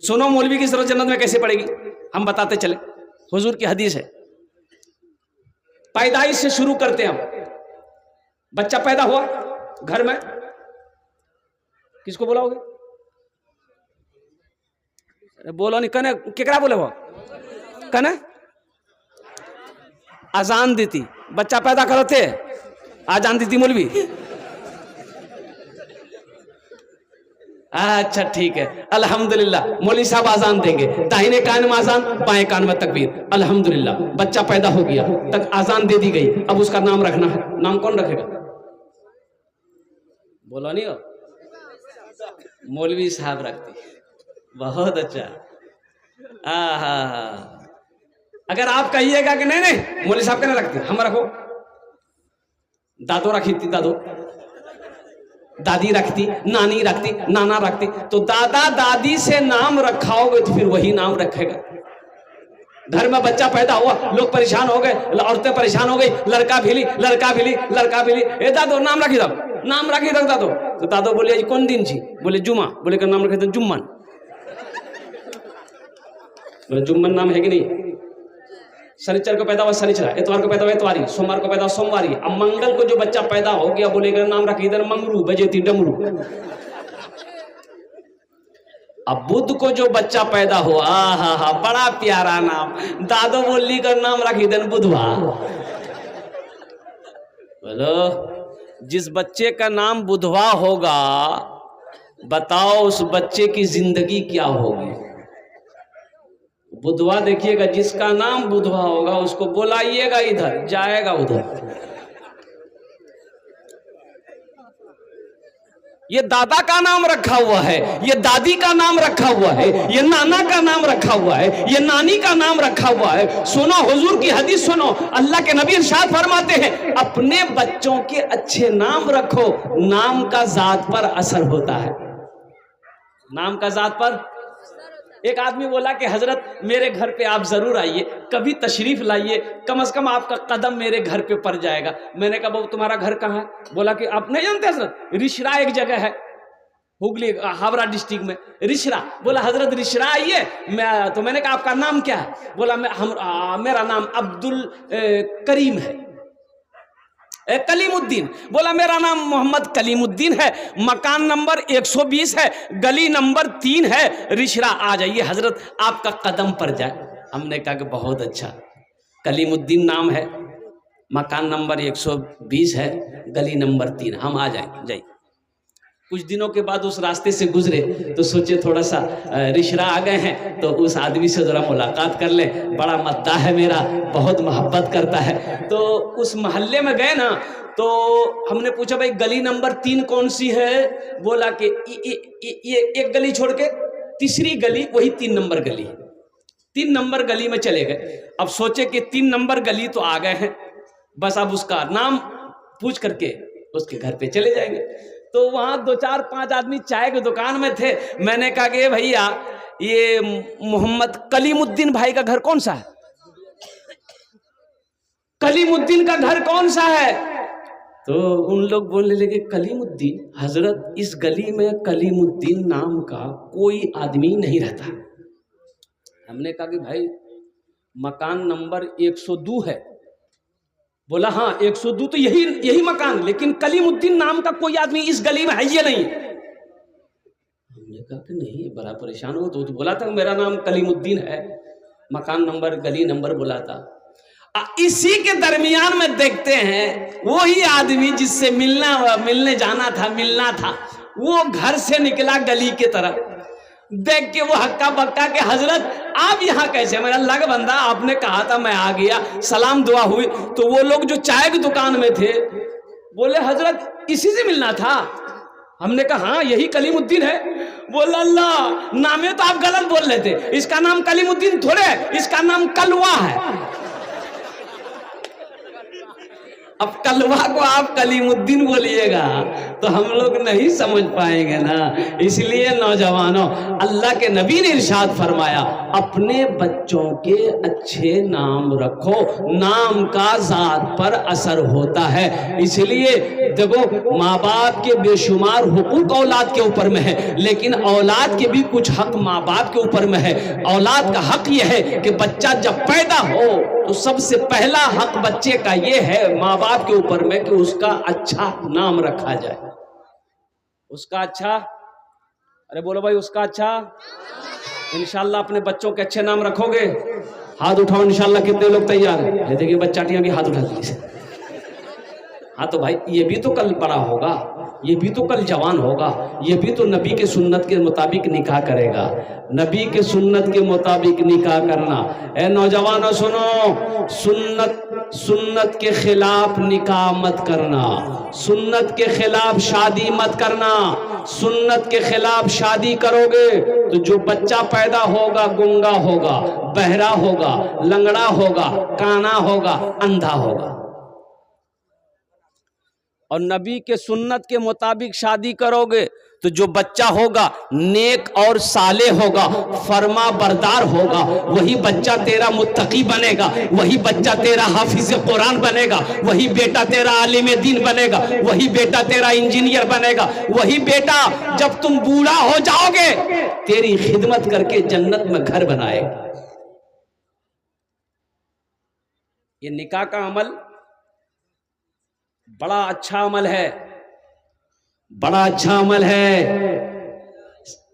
सुनो मौलवी की सूरत जन्नत में कैसे पड़ेगी, हम बताते चले। हुजूर की हदीस है, पैदाइश से शुरू करते हैं हम। बच्चा पैदा हुआ घर में, किसको बुलाओगे? बोलो नहीं, कने केकरा बोले वो कने अजान देती, बच्चा पैदा करते अजान देती मौलवी। अच्छा ठीक है, अल्हम्दुलिल्लाह मौलवी साहब आजान देंगे, दाहिने कान में आजान, बाएं कान में तकबीर, अल्हम्दुलिल्लाह बच्चा पैदा हो गया, तक आजान दे दी गई, अब उसका नाम रखना है। नाम कौन रखेगा? बोलो नहीं हो, मौलवी साहब रखती। बहुत अच्छा। अगर आप कहिएगा कि नहीं नहीं मौलवी साहब कहने रखती, हम रखो। दादो रखी थी, दादो दादी रखती, नानी रखती, नाना रखती, तो दादा दादी से नाम रखाओगे तो फिर वही नाम रखेगा। घर में बच्चा पैदा हुआ, लोग परेशान हो गए, औरतें परेशान हो गई, लड़का भिली लड़का भिली लड़का भिली, ए दादो नाम रखी दो, नाम रखी दो दादो। तो दादो बोले कौन दिन छी? बोले जुमा। बोले का नाम रखे दो जुम्मन। बोले जुम्मन नाम है कि नहीं? शनिचर को पैदा हुआ शनिचरा, इतवार को पैदा हुआ इतवारी, सोमवार को पैदा हुआ सोमवारी, अब मंगल को जो बच्चा पैदा हो गया बोलेगा नाम रखी इधर मंगरू बजेती डमरू। अब बुध को जो बच्चा पैदा हुआ, हा बड़ा प्यारा नाम, दादो बोली का नाम रखी इधर बुधवा। बोलो जिस बच्चे का नाम बुधवा होगा, बताओ उस बच्चे की जिंदगी क्या होगी? बुधवा देखिएगा, जिसका नाम बुधवा होगा उसको बुलाइएगा इधर, जाएगा उधर। ये दादा का नाम रखा हुआ है, ये दादी का नाम रखा हुआ है, ये नाना का नाम रखा हुआ है, ये नानी का नाम रखा हुआ है। सुनो हुजूर की हदीस सुनो, अल्लाह के नबी इरशाद फरमाते हैं अपने बच्चों के अच्छे नाम रखो, नाम का जात पर असर होता है। नाम का जात पर। एक आदमी बोला कि हजरत मेरे घर पे आप जरूर आइए, कभी तशरीफ लाइए, कम से कम आपका कदम मेरे घर पे पड़ जाएगा। मैंने कहा बाबू तुम्हारा घर कहाँ है? बोला कि आप नहीं जानते हजरत, रिशरा एक जगह है हुगली हावड़ा डिस्ट्रिक्ट में, रिशरा। बोला हजरत रिशरा आइए। तो मैंने कहा आपका नाम क्या है? बोला मेरा नाम अब्दुल करीम है, कलीमुद्दीन। बोला मेरा नाम मोहम्मद कलीमुद्दीन है, मकान नंबर 120 है, गली नंबर 3 है, रिशरा आ जाइए हजरत, आपका कदम पर जाए। हमने कहा कि बहुत अच्छा, कलीमुद्दीन नाम है, मकान नंबर 120 है, गली नंबर 3, हम आ जाइए। कुछ दिनों के बाद उस रास्ते से गुजरे तो सोचे थोड़ा सा रिशरा आ गए हैं तो उस आदमी से जरा मुलाकात कर ले, बड़ा मद्दाह है मेरा, बहुत मोहब्बत करता है। तो उस मोहल्ले में गए ना, तो हमने पूछा भाई गली नंबर 3 कौन सी है? बोला कि ये एक गली छोड़ के तीसरी गली वही 3 नंबर गली है। 3 नंबर गली में चले गए। अब सोचे कि 3 नंबर गली तो आ गए हैं, बस अब उसका नाम पूछ करके उसके घर पे चले जाएंगे। तो वहां 2 4 5 आदमी चाय की दुकान में थे। मैंने कहा कि भैया ये मोहम्मद कलीमुद्दीन भाई का घर कौन सा है? कलीमुद्दीन का घर कौन सा है? तो उन लोग बोलने लगे कलीमुद्दीन हजरत, इस गली में कलीमुद्दीन नाम का कोई आदमी नहीं रहता। हमने कहा कि भाई मकान नंबर 102 है। बोला हाँ 102 तो यही मकान, लेकिन कलीमुद्दीन नाम का कोई आदमी इस गली में है ये नहीं। हमने कहा कि नहीं, बड़ा परेशान हो। तो बोला था मेरा नाम कलीमुद्दीन है, मकान नंबर गली नंबर बोला था। इसी के दरमियान में देखते हैं वही आदमी जिससे मिलने जाना था, मिलना था, वो घर से निकला गली के तरफ। देख के वो हक्का बक्का के हजरत आप यहाँ कैसे? मेरा लग बंदा, आपने कहा था मैं आ गया, सलाम दुआ हुई। तो वो लोग जो चाय की दुकान में थे बोले हजरत इसी से मिलना था। हमने कहा हाँ यही कलीमुद्दीन है। बोला अल्लाह, नामे तो आप गलत बोल रहे थे, इसका नाम कलीमुद्दीन थोड़े, इसका नाम कलवा है। अब कलवा को आप कलीमुद्दीन बोलिएगा तो हम लोग नहीं समझ पाएंगे ना। इसलिए नौजवानों, अल्लाह के नबी ने इरशाद फरमाया, अपने बच्चों के अच्छे नाम रखो, नाम का जात पर असर होता है। इसलिए देखो, माँ बाप के बेशुमार हुकूक औलाद के ऊपर में है, लेकिन औलाद के भी कुछ हक माँ बाप के ऊपर में है। औलाद का हक यह है कि बच्चा जब पैदा हो तो सबसे पहला हक बच्चे का ये है माँ बाप के ऊपर में कि उसका अच्छा नाम रखा जाए। उसका अच्छा, अरे बोलो भाई, उसका अच्छा। इंशाल्लाह अपने बच्चों के अच्छे नाम रखोगे? हाथ उठाओ इंशाल्लाह। कितने लोग तैयार हैं? ये देखिए बच्चाटियां भी हाथ उठा दी। हाँ तो भाई, ये भी तो कल बड़ा होगा, ये भी तो कल जवान होगा, ये भी तो नबी के सुन्नत के मुताबिक निकाह करेगा। नबी के सुन्नत के मुताबिक निकाह करना। ए नौजवानों सुनो, सुन्नत के खिलाफ निकाह मत करना, सुन्नत के खिलाफ शादी मत करना। सुन्नत के खिलाफ शादी करोगे तो जो बच्चा पैदा होगा गूंगा होगा, बहरा होगा, लंगड़ा होगा, काना होगा, अंधा होगा। और नबी के सुन्नत के मुताबिक शादी करोगे तो जो बच्चा होगा नेक और साले होगा, फरमा बरदार होगा। वही बच्चा तेरा मुत्तकी बनेगा, वही बच्चा तेरा हाफिज कुरान बनेगा, वही बेटा तेरा आलिम दीन बनेगा, वही बेटा तेरा इंजीनियर बनेगा, वही बेटा जब तुम बूढ़ा हो जाओगे तेरी खिदमत करके जन्नत में घर बनाएगा। ये निकाह का अमल बड़ा अच्छा अमल है, बड़ा अच्छा अमल है।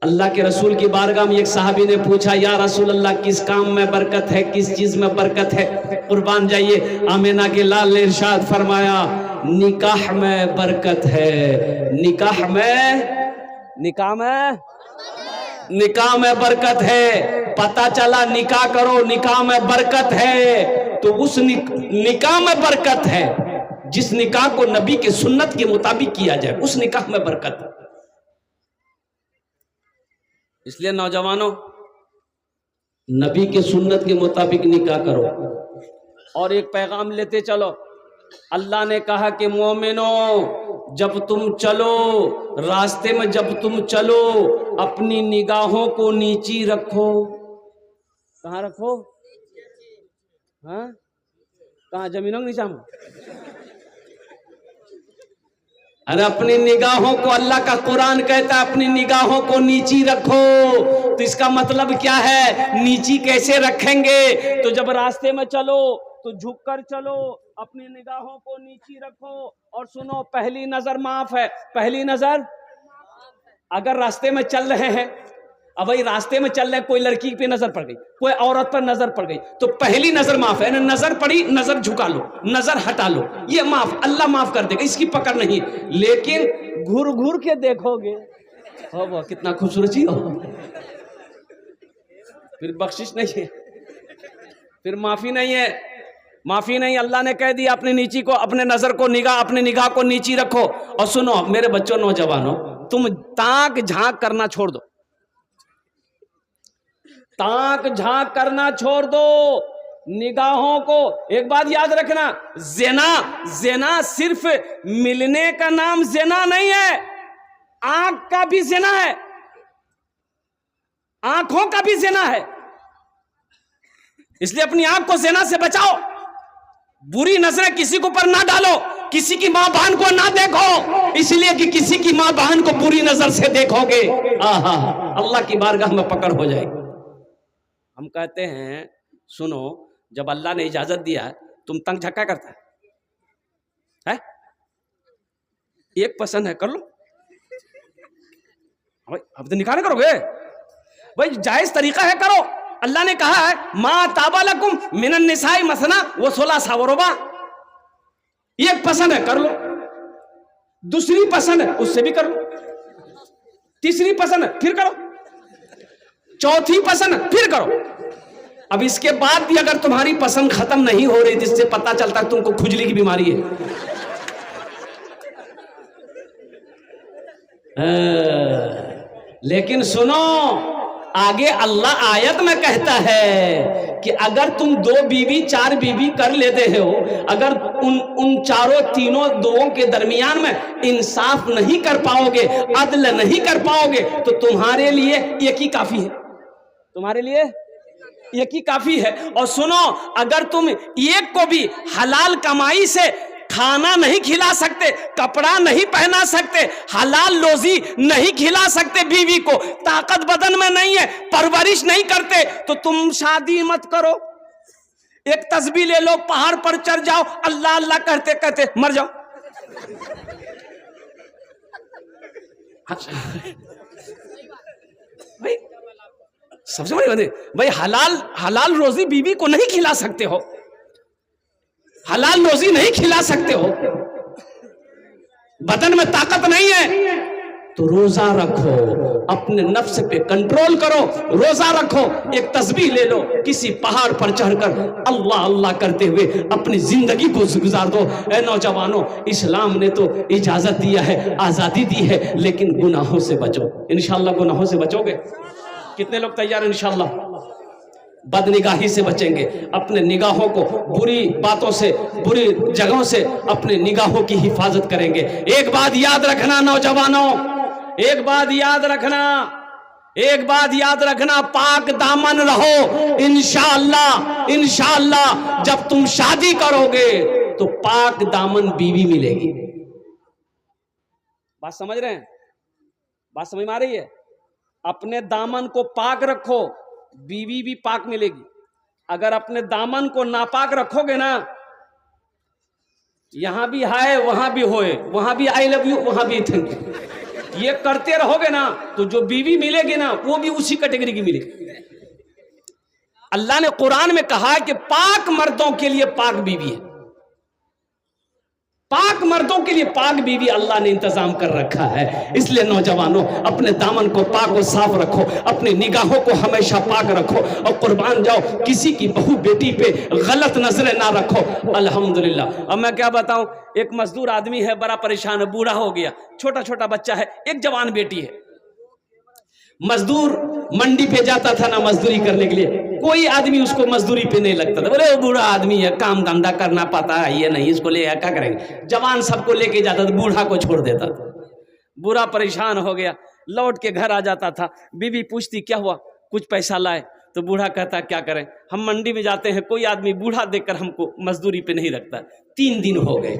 अल्लाह के रसूल की बारगाह में एक साहबी ने पूछा, या रसूल अल्लाह, किस काम में बरकत है, किस चीज में बरकत है? कुर्बान जाइए, आमिना के लाल ने इरशाद फरमाया, निकाह में बरकत है। निकाह में बरकत है। पता चला निकाह करो, निकाह में बरकत है, तो उस निकाह में बरकत है जिस निकाह को नबी के सुन्नत के मुताबिक किया जाए, उस निकाह में बरकत है। इसलिए नौजवानों, नबी के सुन्नत के मुताबिक निकाह करो। और एक पैगाम लेते चलो। अल्लाह ने कहा कि मोमिनों, जब तुम चलो रास्ते में, जब तुम चलो अपनी निगाहों को नीची रखो। कहाँ रखो? हाँ, कहाँ? जमीनों के नीचे में? अरे अपनी निगाहों को, अल्लाह का कुरान कहता है अपनी निगाहों को नीची रखो। तो इसका मतलब क्या है? नीची कैसे रखेंगे? तो जब रास्ते में चलो तो झुककर चलो, अपनी निगाहों को नीची रखो। और सुनो, पहली नजर माफ है। पहली नजर, अगर रास्ते में चल रहे हैं, अब भाई रास्ते में चल रहे, कोई लड़की पे नजर पड़ गई, कोई औरत पर नजर पड़ गई, तो पहली नजर माफ है। नजर पड़ी, नजर झुका लो, नजर हटा लो, ये माफ, अल्लाह माफ कर देगा, इसकी पकड़ नहीं। लेकिन घूर घूर के देखोगे, हो वो कितना खूबसूरत चीज हो, फिर बख्शिश नहीं है, फिर माफी नहीं है, माफी नहीं। अल्लाह ने कह दिया अपनी नीची को, अपने नजर को, अपनी निगाह को नीची रखो। और सुनो मेरे बच्चों, नौजवानों, तुम ताक झांक करना छोड़ दो, ताक झांक करना छोड़ दो। निगाहों को, एक बात याद रखना, ज़िना सिर्फ मिलने का नाम ज़िना नहीं है, आंख का भी ज़िना है, आंखों का भी ज़िना है। इसलिए अपनी आंख को ज़िना से बचाओ। बुरी नजरें किसी के ऊपर ना डालो, किसी की मां बहन को ना देखो, इसलिए कि किसी की मां बहन को बुरी नजर से देखोगे, आहा, अल्लाह की बारगाह में पकड़ हो जाएगी। हम कहते हैं, सुनो, जब अल्लाह ने इजाजत दिया है, तुम तंग झक्का करता है? एक पसंद है, कर लो भाई, अब तो निकाह करोगे भाई, जायज तरीका है, करो। अल्लाह ने कहा है, मा ताबा लकुम मिनन निसाई मसना व सुलासा व रुबा। एक पसंद है, कर लो। दूसरी पसंद है, उससे भी कर लो। तीसरी पसंद है, फिर करो। चौथी पसंद है, फिर करो। अब इसके बाद भी अगर तुम्हारी पसंद खत्म नहीं हो रही, जिससे पता चलता है तुमको खुजली की बीमारी है, लेकिन सुनो, आगे अल्लाह आयत में कहता है कि अगर तुम 2 बीवी 4 बीवी कर लेते हो, अगर उन चारों तीनों दोओं के दरमियान में इंसाफ नहीं कर पाओगे, अदल नहीं कर पाओगे, तो तुम्हारे लिए एक ही काफी है, तुम्हारे लिए एक ही काफी है। और सुनो, अगर तुम एक को भी हलाल कमाई से खाना नहीं खिला सकते, कपड़ा नहीं पहना सकते, हलाल रोजी नहीं खिला सकते बीवी को, ताकत बदन में नहीं है, परवरिश नहीं करते, तो तुम शादी मत करो। एक तस्बीह ले लो, पहाड़ पर चढ़ जाओ, अल्लाह अल्लाह करते करते मर जाओ। भाई सबसे बड़ी बात है भाई, हलाल रोजी बीवी को नहीं खिला सकते हो, हलाल रोजी नहीं खिला सकते हो, बदन में ताकत नहीं है, तो रोजा रखो, अपने नफ्स पे कंट्रोल करो, रोजा रखो। एक तस्बीह ले लो, किसी पहाड़ पर चढ़कर अल्लाह अल्लाह करते हुए अपनी जिंदगी को गुजार दो। ऐ नौजवानों, इस्लाम ने तो इजाजत दिया है, आजादी दी है, लेकिन गुनाहों से बचो। इंशाअल्लाह गुनाहों से बचोगे? कितने लोग तैयार? इंशाअल्लाह बदनिगाही से बचेंगे, अपने निगाहों को बुरी बातों से, बुरी जगहों से अपने निगाहों की हिफाजत करेंगे। एक बात याद रखना नौजवानों, एक बात याद रखना, एक बात याद रखना, पाक दामन रहो। इंशाअल्लाह इंशाअल्लाह जब तुम शादी करोगे तो पाक दामन बीवी मिलेगी। बात समझ रहे हैं? बात समझ में आ रही है? अपने दामन को पाक रखो, बीवी भी पाक मिलेगी। अगर अपने दामन को नापाक रखोगे ना, यहां भी हाय वहां भी होए, वहां भी आई लव यू, वहां भी थैंक यू, ये करते रहोगे ना, तो जो बीवी मिलेगी ना वो भी उसी कैटेगरी की मिलेगी। अल्लाह ने कुरान में कहा है कि पाक मर्दों के लिए पाक बीवी है, पाक मर्दों के लिए पाक बीवी अल्लाह ने इंतजाम कर रखा है। इसलिए नौजवानों, अपने दामन को पाक और साफ रखो, अपनी निगाहों को हमेशा पाक रखो, और कुर्बान जाओ, किसी की बहू बेटी पे गलत नजरें ना रखो। अल्हम्दुलिल्लाह। अब मैं क्या बताऊं, एक मजदूर आदमी है, बड़ा परेशान है, बूढ़ा हो गया, छोटा छोटा बच्चा है, एक जवान बेटी है। मजदूर मंडी पे जाता था ना मजदूरी करने के लिए, कोई आदमी उसको मजदूरी पे नहीं लगता था, बोले वो बूढ़ा आदमी है, काम धंधा करना पाता है, ये नहीं, इसको ले क्या करेंगे। जवान सबको लेके जाता था, बूढ़ा को छोड़ देता था। बूढ़ा परेशान हो गया, लौट के घर आ जाता था, बीवी पूछती क्या हुआ, कुछ पैसा लाए, तो बूढ़ा कहता क्या करें, हम मंडी में जाते हैं, कोई आदमी बूढ़ा देखकर हमको मजदूरी पे नहीं रखता। 3 दिन हो गए,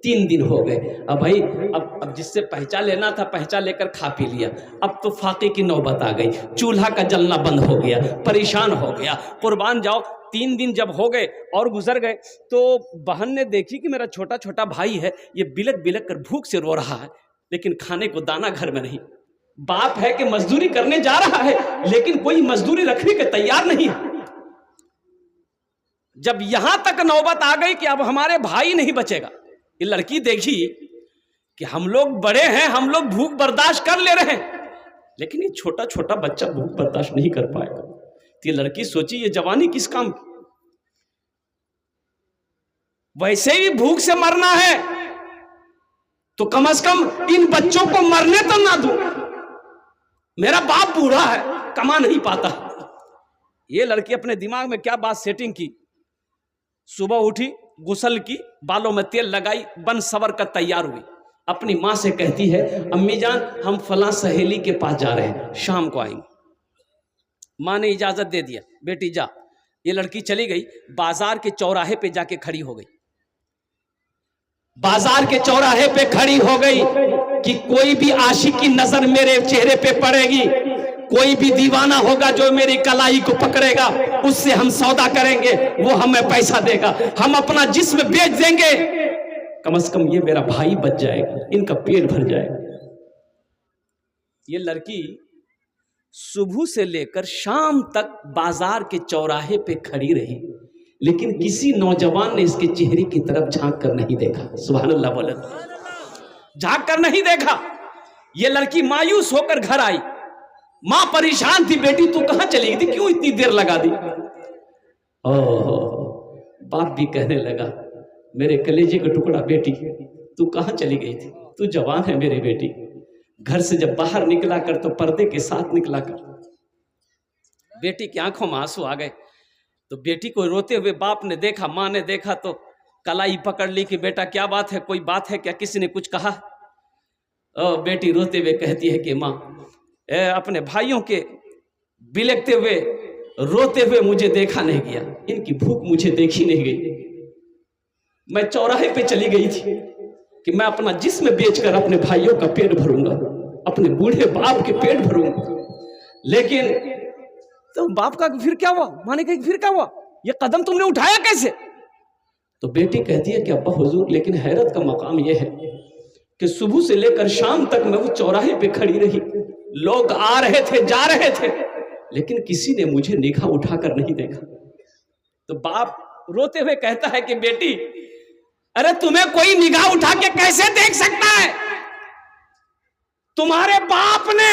3 दिन हो गए। अब भाई अब जिससे पहचान लेना था पहचान लेकर खा पी लिया, अब तो फाके की नौबत आ गई, चूल्हा का जलना बंद हो गया, परेशान हो गया। कुर्बान जाओ, 3 दिन जब हो गए और गुजर गए, तो बहन ने देखी कि मेरा छोटा छोटा भाई है, ये बिलक बिलक कर भूख से रो रहा है, लेकिन खाने को दाना घर में नहीं। बाप है कि मजदूरी करने जा रहा है, लेकिन कोई मजदूरी रखने के तैयार नहीं है। जब यहां तक नौबत आ गई कि अब हमारे भाई नहीं बचेगा, ये लड़की देखी कि हम लोग बड़े हैं, हम लोग भूख बर्दाश्त कर ले रहे हैं, लेकिन ये छोटा छोटा बच्चा भूख बर्दाश्त नहीं कर पाएगा। तो ये लड़की सोची ये जवानी किस काम की, वैसे ही भूख से मरना है तो कम से कम इन बच्चों को मरने तो ना दूं, मेरा बाप बूढ़ा है, कमा नहीं पाता। ये लड़की अपने दिमाग में क्या बात सेटिंग की, सुबह उठी, गुसल की, बालों में तेल लगाई, बन सवर कर तैयार हुई, अपनी माँ से कहती है अम्मी जान हम फलां सहेली के पास जा रहे हैं, शाम को आएंगे। माँ ने इजाजत दे दिया, बेटी जा। ये लड़की चली गई, बाजार के चौराहे पे जाके खड़ी हो गई, बाजार के चौराहे पे खड़ी हो गई कि कोई भी आशिक की नजर मेरे चेहरे पे पड़ेगी, कोई भी दीवाना होगा जो मेरी कलाई को पकड़ेगा, उससे हम सौदा करेंगे, वो हमें पैसा देगा, हम अपना जिस्म बेच देंगे, कम से कम ये मेरा भाई बच जाएगा, इनका पेट भर जाएगा। ये लड़की सुबह से लेकर शाम तक बाजार के चौराहे पे खड़ी रही, लेकिन किसी नौजवान ने इसके चेहरे की तरफ झांक कर नहीं देखा। सुभान अल्लाह बोले, झांक कर नहीं देखा। ये लड़की मायूस होकर घर आई, मां परेशान थी, बेटी तू कहां चली गई थी, क्यों इतनी देर लगा दी। ओह, बाप भी कहने लगा मेरे कलेजे का टुकड़ा बेटी तू कहां चली गई थी, तू जवान है मेरी बेटी, घर से जब बाहर निकला कर तो पर्दे के साथ निकला कर। बेटी की आंखों में आंसू आ गए, तो बेटी को रोते हुए बाप ने देखा, माँ ने देखा तो कलाई पकड़ ली कि बेटा क्या बात है, कोई बात है क्या, किसी ने कुछ कहा? बेटी रोते हुए कहती है कि माँ, अपने भाइयों के बिलखते हुए रोते हुए मुझे देखा नहीं गया, इनकी भूख मुझे देखी नहीं गई। मैं चौराहे पे चली गई थी कि मैं अपना जिस्म बेचकर अपने भाइयों का पेट भरूंगा, अपने बूढ़े बाप के पेट भरूंगा। लेकिन तो बाप का फिर क्या हुआ? माने कही फिर क्या हुआ, ये कदम तुमने उठाया कैसे? तो बेटी कहती है कि अब्बा हुजूर, लेकिन हैरत का मकाम यह है कि सुबह से लेकर शाम तक मैं वो चौराहे पे खड़ी रही, लोग आ रहे थे जा रहे थे, लेकिन किसी ने मुझे निगाह उठाकर नहीं देखा। तो बाप रोते हुए कहता है कि बेटी, अरे तुम्हें कोई निगाह उठा के कैसे देख सकता है? तुम्हारे बाप ने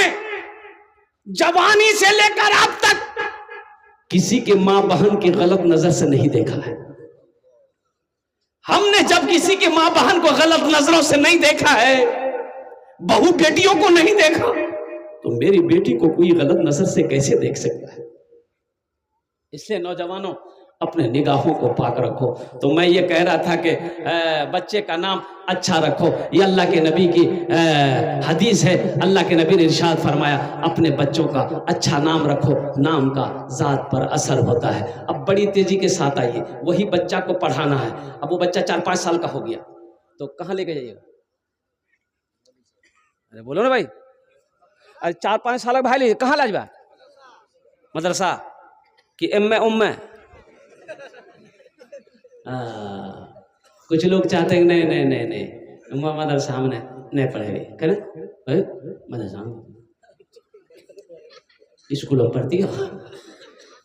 जवानी से लेकर अब तक किसी के मां बहन की गलत नजर से नहीं देखा है। हमने जब किसी के मां बहन को गलत नजरों से नहीं देखा है, बहू बेटियों को नहीं देखा, तो मेरी बेटी को कोई गलत नजर से कैसे देख सकता है? इसलिए नौजवानों, अपने निगाहों को पाक रखो। तो मैं ये कह रहा था कि बच्चे का नाम अच्छा रखो, ये अल्लाह के नबी की हदीस है। अल्लाह के नबी ने इरशाद फरमाया, अपने बच्चों का अच्छा नाम रखो, नाम का ज़ात पर असर होता है। अब बड़ी तेजी के साथ आइए, वही बच्चा को पढ़ाना है। अब वो बच्चा 4-5 साल का हो गया तो कहाँ लेके जाइएगा? अरे बोलो ना भाई, अरे 4-5 साल का भाई लीजिए, कहाँ लाजबा? मदरसा कि एम कुछ लोग चाहते हैं नहीं नहीं नहीं नहीं मदरसा हमने नहीं पढ़े, करे मदरसा स्कूलों में पढ़ती हो,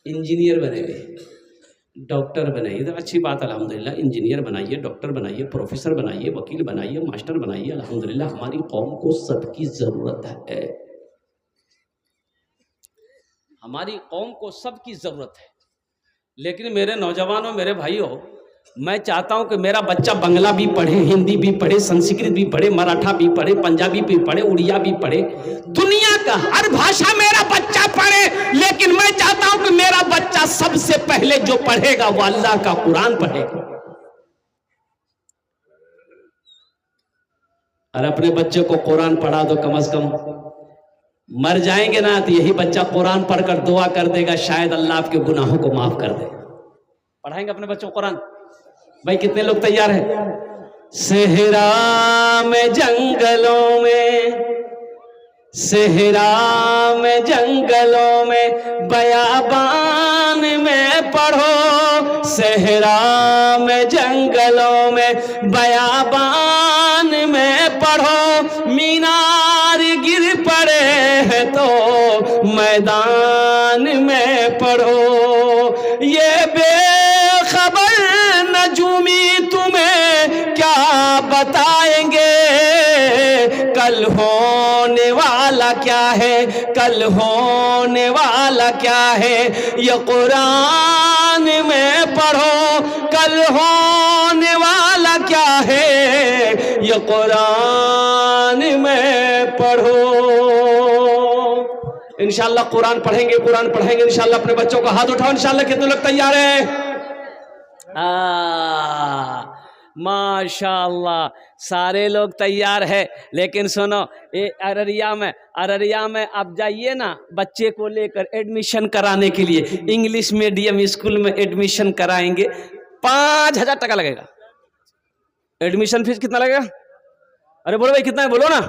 इंजीनियर बनेंगे, डॉक्टर बनाइए तो अच्छी बात, अल्हम्दुलिल्लाह। इंजीनियर बनाइए, डॉक्टर बनाइए, प्रोफेसर बनाइए, वकील बनाइए, मास्टर बनाइए, अल्हम्दुलिल्लाह। हमारी कौम को सबकी जरूरत है, हमारी कौम को सबकी जरूरत है। लेकिन मेरे नौजवानों, मेरे भाइयों, मैं चाहता हूं कि मेरा बच्चा बंगला भी पढ़े, हिंदी भी पढ़े, संस्कृत भी पढ़े, मराठा भी पढ़े, पंजाबी भी पढ़े, उड़िया भी पढ़े, दुनिया का हर भाषा मेरा बच्चा पढ़े। लेकिन मैं चाहता हूं कि मेरा बच्चा सबसे पहले जो पढ़ेगा वो अल्लाह का कुरान पढ़ेगा। और अपने बच्चे को कुरान पढ़ा दो, कम से कम मर जाएंगे ना तो यही बच्चा कुरान पढ़कर दुआ कर देगा, शायद अल्लाह आपके गुनाहों को माफ कर दे। पढ़ाएंगे अपने बच्चों को कुरान? भाई कितने लोग तैयार हैं? सहरा में जंगलों में, सहरा में जंगलों में, बयाबान में पढ़ो, सहरा में जंगलों में, बयाबान में पढ़ो, मीनार गिर पड़े हैं तो मैदान में पढ़ो। ये बेखबर नजूमी तुम्हें क्या बताएंगे, कल होने वाला क्या है, कल होने वाला क्या है, ये कुरान में पढ़ो, कल होने वाला क्या है, ये कुरान में पढ़ो। इंशाअल्लाह कुरान पढ़ेंगे, कुरान पढ़ेंगे इंशाअल्लाह। अपने बच्चों का हाथ उठाओ इंशाअल्लाह। कितने लोग तैयार हैं? माशाअल्लाह, सारे लोग तैयार है। लेकिन सुनो, ये अररिया में आप जाइए ना, बच्चे को लेकर एडमिशन कराने के लिए इंग्लिश मीडियम स्कूल में एडमिशन कराएंगे, 5,000 टका लगेगा। एडमिशन फीस कितना लगेगा? अरे बोलो भाई कितना है, बोलो ना।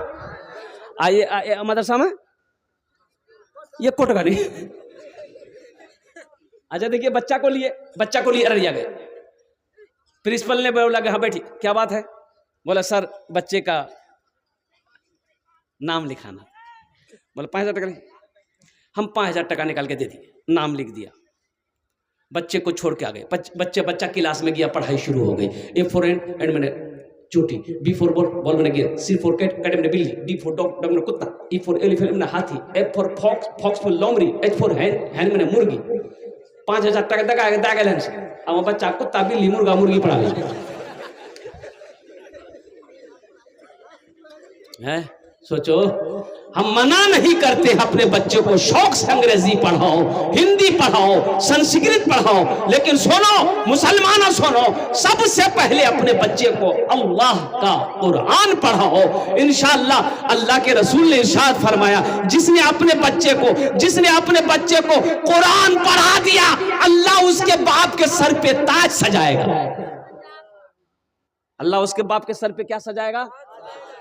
आइए मदरसा में ये कोट का नहीं। अच्छा देखिए, बच्चा को लिए अररिया गए, प्रिंसिपल ने बोला कि हाँ बैठी, क्या बात है? बोला सर बच्चे का नाम लिखाना। बोला 5,000 टका नहीं। हम 5,000 टका निकाल के दे दिए, नाम लिख दिया, बच्चे को छोड़ के आ गए। बच्चा क्लास में गया, पढ़ाई शुरू हो गई। ए फॉर एंड मैंने चोटी, बी फॉर बॉल मैंने गया, सी फॉर कैट मैंने बिल्ली, डी फॉर डॉग मैंने कुत्ता, ई फॉर एलिफेंट मैंने हाथी, एफ फॉर फॉक्स फॉर लोमड़ी, एच फॉर हैन मैंने मुर्गी। 5,000 टका दागे अब बच्चा कुत्ता बिल्ली मुर्गी पढ़ा है। सोचो हम मना नहीं करते अपने बच्चे को शौक से अंग्रेजी पढ़ाओ, हिंदी पढ़ाओ, संस्कृत पढ़ाओ, लेकिन सुनो मुसलमानों सुनो, सबसे पहले अपने बच्चे को अल्लाह का कुरान पढ़ाओ। इंशाअल्लाह अल्लाह के रसूल ने इरशाद फरमाया, जिसने अपने बच्चे को कुरान पढ़ा दिया, अल्लाह उसके बाप के सर पे ताज सजाएगा। अल्लाह उसके बाप के सर पे क्या सजाएगा?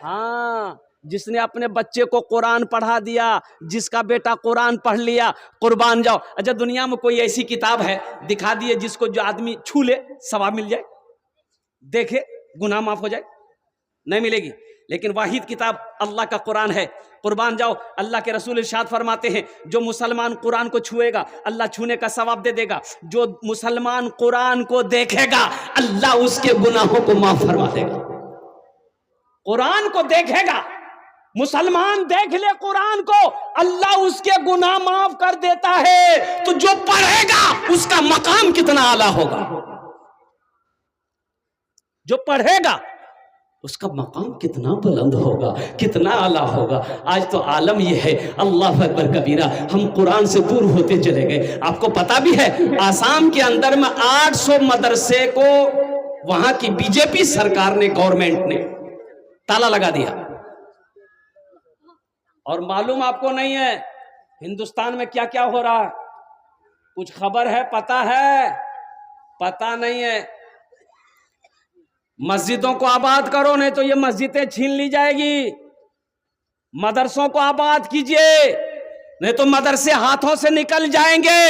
हाँ, जिसने अपने बच्चे को कुरान पढ़ा दिया, जिसका बेटा कुरान पढ़ लिया, कुर्बान जाओ। अच्छा, दुनिया में कोई ऐसी किताब है दिखा दिए जिसको जो आदमी छू ले सवाब मिल जाए, देखे गुनाह माफ हो जाए? नहीं मिलेगी। लेकिन वाहिद किताब अल्लाह का कुरान है, कुर्बान जाओ। अल्लाह के रसूल इरशाद फरमाते हैं, जो मुसलमान कुरान को छुएगा अल्लाह छूने का सवाब दे देगा, जो मुसलमान कुरान को देखेगा अल्लाह उसके गुनाहों को माफ फरमा देगा। कुरान को देखेगा, मुसलमान देख ले कुरान को, अल्लाह उसके गुनाह माफ कर देता है। तो जो पढ़ेगा उसका मकाम कितना आला होगा, जो पढ़ेगा उसका मकाम कितना बुलंद होगा, कितना आला होगा। आज तो आलम यह है, अल्लाह अकबर कबीरा, हम कुरान से दूर होते चले गए। आपको पता भी है, आसाम के अंदर में 800 मदरसे को वहां की बीजेपी सरकार ने, गवर्नमेंट ने ताला लगा दिया। और मालूम आपको नहीं है हिंदुस्तान में क्या क्या हो रहा है? कुछ खबर है? पता है? पता नहीं है। मस्जिदों को आबाद करो, नहीं तो ये मस्जिदें छीन ली जाएगी। मदरसों को आबाद कीजिए, नहीं तो मदरसे हाथों से निकल जाएंगे।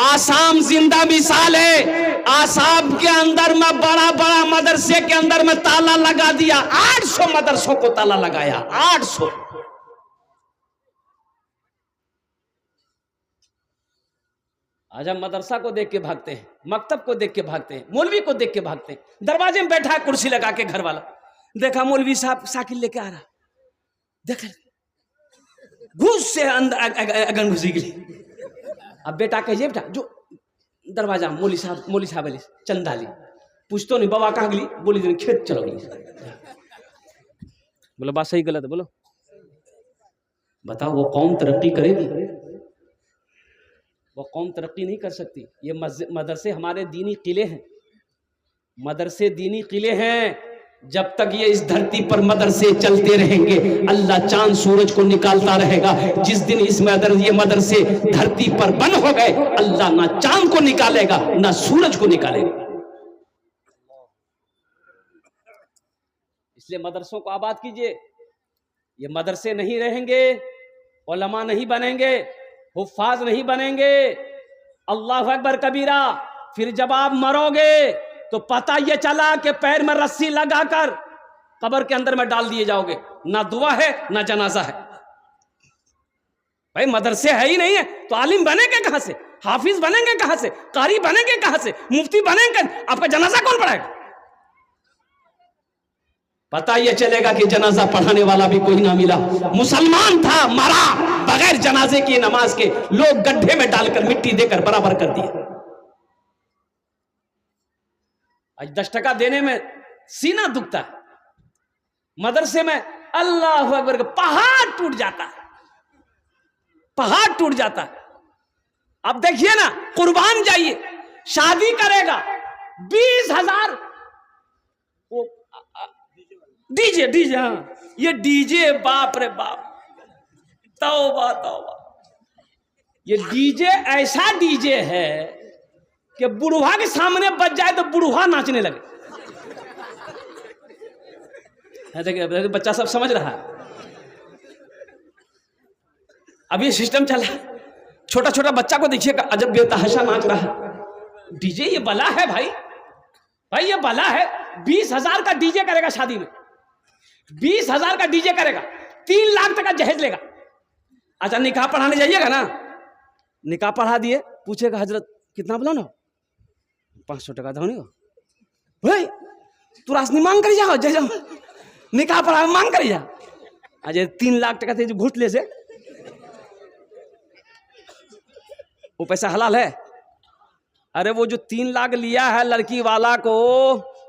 आसाम जिंदा मिसाल है। आसाम के अंदर में बड़ा बड़ा मदरसे के अंदर में ताला लगा दिया। 800 मदरसों को ताला लगाया, 800। आज हम मदरसा को देख के भागते हैं, मकतब को देख के भागते हैं, मौलवी को देख के भागते हैं। दरवाजे में बैठा है कुर्सी लगा के घर वाला, देखा मौलवी साहब साइकिल लेके आ रहा, देखा घुस से अंदर अगन घुसी गई। अब बेटा कहिए, बेटा जो दरवाजा मौली साहब अली चंदा ली, पूछतो नहीं बाबा कहाँ गली, बोली खेत चलो गली। बोलो बात सही गलत है? बोलो बताओ, वो कौम तरक्की करेगी? वो कौम तरक्की नहीं कर सकती। ये मदरसे हमारे दीनी किले हैं, मदरसे दीनी किले हैं। जब तक ये इस धरती पर मदरसे चलते रहेंगे, अल्लाह चांद सूरज को निकालता रहेगा। जिस दिन ये मदरसे धरती पर बंद हो गए, अल्लाह ना चांद को निकालेगा ना सूरज को निकालेगा। इसलिए मदरसों को आबाद कीजिए। ये मदरसे नहीं रहेंगे, उलमा नहीं बनेंगे, हुफ्फाज नहीं बनेंगे। अल्लाह अकबर कबीरा। फिर जब आप मरोगे तो पता ये चला कि पैर में रस्सी लगाकर कब्र के अंदर में डाल दिए जाओगे। ना दुआ है ना जनाजा है। भाई मदरसे है ही नहीं है तो आलिम बनेंगे कहां से? हाफिज बनेंगे कहां से? कारी बनेंगे कहां से? मुफ्ती बनेंगे? आपका जनाजा कौन पढ़ाएगा? पता ये चलेगा कि जनाजा पढ़ाने वाला भी कोई ना मिला। मुसलमान था, मरा बगैर जनाजे की नमाज के, लोग गड्ढे में डालकर मिट्टी देकर बराबर कर दिया। आज 10 टका देने में सीना दुखता है। मदरसे में अल्लाह अकबर, पहाड़ टूट जाता है, पहाड़ टूट जाता है। अब देखिए ना, कुर्बान जाइए, शादी करेगा 20,000 डीजे। हाँ, ये डीजे, बाप रे बाप, तौबा तौबा। ये डीजे ऐसा डीजे है कि बुढ़वा के सामने बज जाए तो बुढ़वा नाचने लगे। देखिए बच्चा सब समझ रहा है। अब ये सिस्टम चला, छोटा छोटा बच्चा को देखिएगा, अजब बेतहाशा नाच रहा है। डीजे ये बला है भाई, भाई ये बला है। 20,000 का डीजे करेगा शादी में, 20,000 का डीजे करेगा, 3 लाख तक का जहेज लेगा। अच्छा निकाह पढ़ाने जाइएगा ना, निकाह पढ़ा दिए, पूछेगा हजरत कितना बोला ना, 500 टका दो नहीं हो भाई, तू राशनी मांग कर जाओ, जय जाओ निकाह पढ़ा मांग कर जा। अजय 3 लाख टका थे जो घुट ले से, वो पैसा हलाल है? अरे वो जो 3 लाख लिया है लड़की वाला को,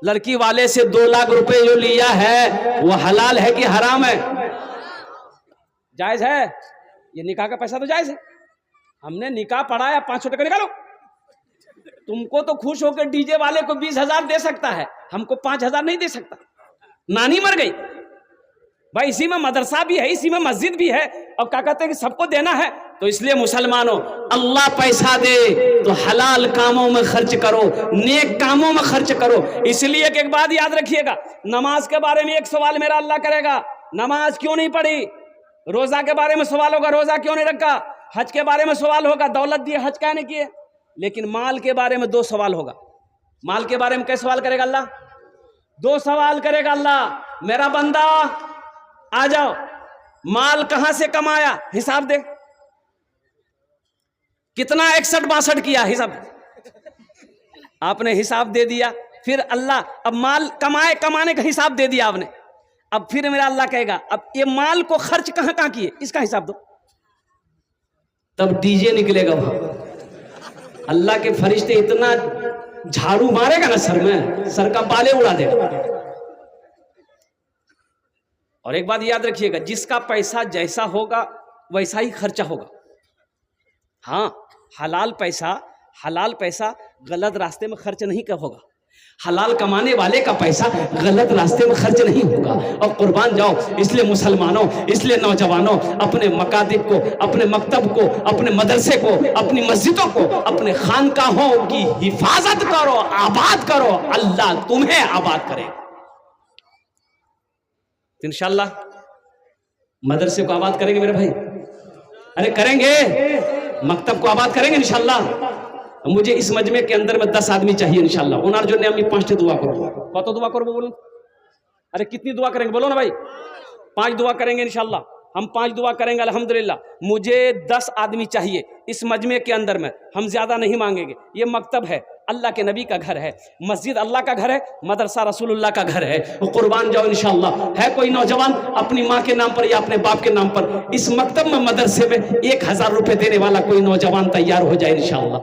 लड़की वाले से 2 लाख रुपए जो लिया है, वो हलाल है कि हराम है? जायज है? ये निकाह का पैसा तो जायज है। हमने निकाह पढ़ाया, 500 टका निकालो। तुमको तो खुश होकर डीजे वाले को 20,000 दे सकता है, हमको 5,000 नहीं दे सकता। नानी मर गई भाई, इसी में मदरसा भी है, इसी में मस्जिद भी है, और क्या कहते हैं कि सबको देना है। तो इसलिए मुसलमानों, अल्लाह पैसा दे तो हलाल कामों में खर्च करो, नेक कामों में खर्च करो। इसलिए एक बात याद रखिएगा, नमाज के बारे में एक सवाल मेरा अल्लाह करेगा, नमाज क्यों नहीं पढ़ी। रोजा के बारे में सवाल होगा, रोजा क्यों नहीं रखा। हज के बारे में सवाल होगा, दौलत दिए हज क्या नहीं किए। लेकिन माल के बारे में 2 सवाल होगा। माल के बारे में क्या सवाल करेगा अल्लाह? 2 सवाल करेगा अल्लाह। मेरा बंदा आ जाओ, माल कहां से कमाया, हिसाब दे। कितना 61-62 किया, हिसाब दे। आपने हिसाब दे दिया, फिर अल्लाह अब माल कमाने का हिसाब दे दिया आपने। अब फिर मेरा अल्लाह कहेगा, अब ये माल को खर्च कहां कहां किए, इसका हिसाब दो। तब डीजे निकलेगा वहां। अल्लाह के फरिश्ते इतना झाड़ू मारेगा ना सर में, सर का बाले उड़ा देगा। और एक बात याद रखिएगा, जिसका पैसा जैसा होगा वैसा ही खर्चा होगा। हाँ, हलाल पैसा गलत रास्ते में खर्च नहीं होगा। हलाल कमाने वाले का पैसा गलत रास्ते में खर्च नहीं होगा। और कुर्बान जाओ, इसलिए मुसलमानों, इसलिए नौजवानों, अपने मकातिब को, अपने मकतब को, अपने मदरसे को, अपनी मस्जिदों को, अपने खानकाहों की हिफाजत करो, आबाद करो। अल्लाह तुम्हें आबाद करे। इंशाअल्लाह मदरसे को आबाद करेंगे मेरे भाई, अरे करेंगे। मकतब को आबाद करेंगे इंशाअल्लाह। मुझे इस मजमे के अंदर में 10 आदमी चाहिए इंशाअल्लाह। उनार जो ने 5 दुआ करो। कत दुआ करो बोलो? अरे कितनी दुआ करेंगे बोलो ना भाई? 5 दुआ करेंगे इंशाअल्लाह। हम 5 दुआ करेंगे अल्हम्दुलिल्लाह। मुझे 10 आदमी चाहिए इस मजमे के अंदर में, हम ज्यादा नहीं मांगेंगे। ये मकतब है, अल्लाह के नबी का घर है, मस्जिद अल्लाह का घर है, मदरसा रसूलुल्लाह का घर है। कुर्बान जाओ इंशाअल्लाह। है कोई नौजवान अपनी माँ के नाम पर या अपने बाप के नाम पर इस मकतब में, मदरसे में 1000 रुपए देने वाला कोई नौजवान तैयार हो जाए इंशाअल्लाह।